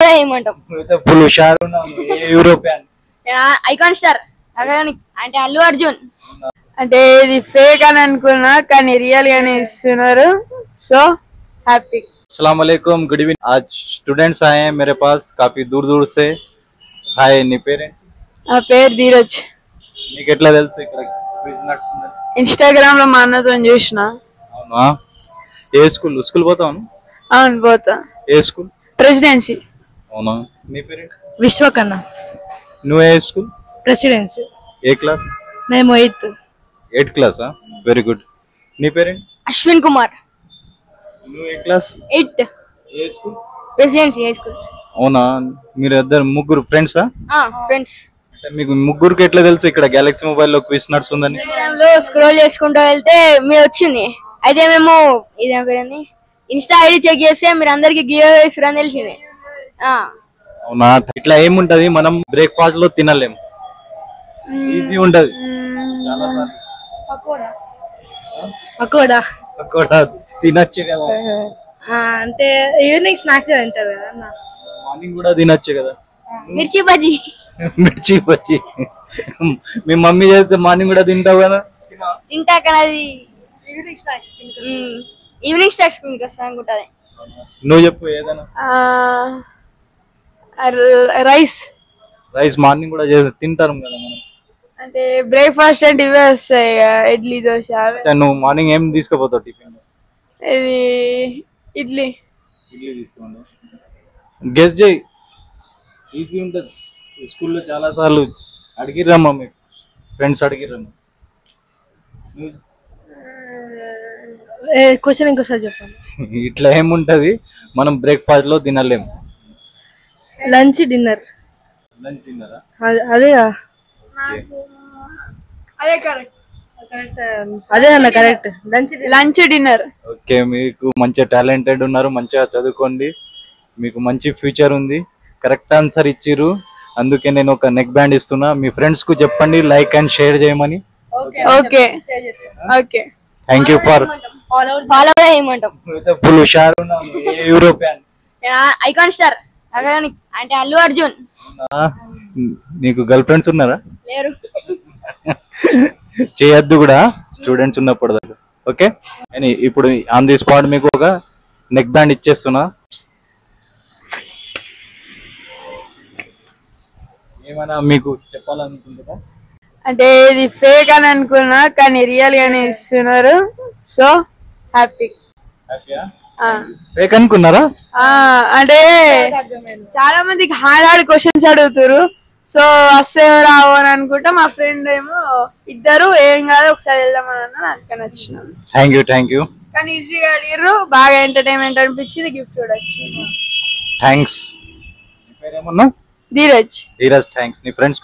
కూడా ఏమంటాం ఫుల్ హుషారు యూరోపియన్ ఐకాన్ స్టార్ అంటే అల్లు అర్జున్ అంటే ఇది ఫేక్ అని అనుకున్నా కానీ రియల్ గానే ఇస్తున్నారు సో హ్యాపీ अस्सलाम वालेकुम गुड इवनिंग आज स्टूडेंट्स आए हैं मेरे पास काफी दूर दूर से हाय नी पेरेंट నా పేరు ధీరజ్ నీకు ఎట్లా తెలుసు ఇక్కడ క్విజ్ నడుస్తుంది ఇన్స్టాగ్రామ్ లో మా అన్నతో చూసిన అవునా ఏ స్కూల్ పోతావు అవును పోతా ఏ స్కూల్ ప్రెసిడెన్సీ అవునా నీ పేరెంట్ విశ్వకన్న నువ్వు ఏ స్కూల్ ప్రెసిడెన్సీ ఏ క్లాస్ మేము 8th క్లాస్ వెరీ గుడ్ నీ పేరెంట్ అశ్విన్ కుమార్ నువ్వు ఏ క్లాస్ 8th ఏ స్కూల్ ప్రెసిడెన్సీ హై స్కూల్ అవునా మీరు ఇద్దరు ముగ్గురు ఫ్రెండ్సా ఫ్రెండ్స్ మీకు ముగ్గురికి ఎట్లా తెలుసు ఇక్కడ గెలాక్సీ మొబైల్ లో క్విజ్ నడుస్తుందని ఇన్స్టాగ్రామ్ లో స్క్రోల్ చేసుకుంటూ వెళ్తే మీరు వచ్చింది అయితే మేము ఇదేం పేరండి ఇన్స్టా ఐడి చెక్ చేస్తే మీరు అందరికి గివ్ ఇస్తారని తెలిసింది అవునా ఇట్లా ఏముంటది మనం బ్రేక్ఫాస్ట్ లో తినలేం ఈజీ ఉంటది పకోడా కూడా తినొచ్చు కదా అంటే ఈవినింగ్ స్నాక్స్ తింటారు కదా మార్నింగ్ కూడా తినొచ్చు కదా మిర్చి బజ్జీ మిర్చి బజ్జి మీ మమ్మీ చేస్తే మార్నింగ్ కూడా తింటావు కదా తింటా కానీ అది ఈవినింగ్ స్నాక్స్ మీకు వస్తా అనుకుంటుంది నువ్వు చెప్పు ఏదైనా రైస్ రైస్ మార్నింగ్ కూడా చేస్తే తింటారు కదా మనం అంటే బ్రేక్ఫాస్ట్ అంటే ఇవే వస్తాయి ఇడ్లీ దోశ అచ్చా, నువ్వు మార్నింగ్ ఏం తీసుకుపోతావు టిఫిన్ ఇది ఇడ్లీ తీసుకోండి గెస్ చేయి ఈజీ ఉంటుంది స్కూల్లో చాలా సార్లు అడిగిరమ్మా మీకు ఫ్రెండ్స్ అడిగిరమ్మా క్వశ్చన్ ఇంకోసారి చెప్పండి ఇట్లా ఏముంటది మనం బ్రేక్ఫాస్ట్ లో తినలేం లంచ్ డిన్నర్ లంచ్ తిన్నారా అదే అదే కరెక్ట్ అదే అన్న కరెక్ట్ లంచ్ డిన్నర్ ఓకే మీకు మంచిగా టాలెంటెడ్ ఉన్నారు మంచిగా చదువుకోండి మీకు మంచి ఫ్యూచర్ ఉంది కరెక్ట్ ఆన్సర్ ఇచ్చిర్రు అందుకే నేను ఒక నెక్ బ్యాండ్ ఇస్తున్నా మీ ఫ్రెండ్స్ కు చెప్పండి లైక్ అండ్ షేర్ చేయమని okay okay thank you for follow కూడా ఏమంటాం ఫుల్ హుషారు యూరోపియన్ ఐకాన్ స్టార్ అంటే అల్లు అర్జున్ నీకు గర్ల్ ఫ్రెండ్స్ ఉన్నారా లేరు చేయొద్దు కూడా స్టూడెంట్స్ ఉన్నప్పుడు దాకా ఓకే అని ఇప్పుడు ఆన్ ది స్పాట్ మీకు ఒక నెక్ బ్యాండ్ ఇచ్చేస్తున్నా ఏమైనా మీకు చెప్పాలనుకుంటున్నా అంటే ఇది ఫేక్ అని అనుకున్నా కానీ రియల్ గానే ఇస్తున్నారు సో హ్యాపీ ఫేక్ అనుకున్నారా అంటే చాలా మందికి హార్డ్ క్వశ్చన్స్ అడుగుతారు సో వస్తే రావు అని అనుకుంటా మా ఫ్రెండ్ ఏమో ఇద్దరు ఏం కాదు ఒకసారి వెళ్దామని అన్నా అందుకని వచ్చినాను థ్యాంక్ యూ కానీ ఈజీగా అడిగారు బాగా ఎంటర్టైన్మెంట్ అనిపించింది గిఫ్ట్ కూడా వచ్చింది థ్యాంక్స్ ధీరజ్ థ్యాంక్స్ నీ ఫ్రెండ్స్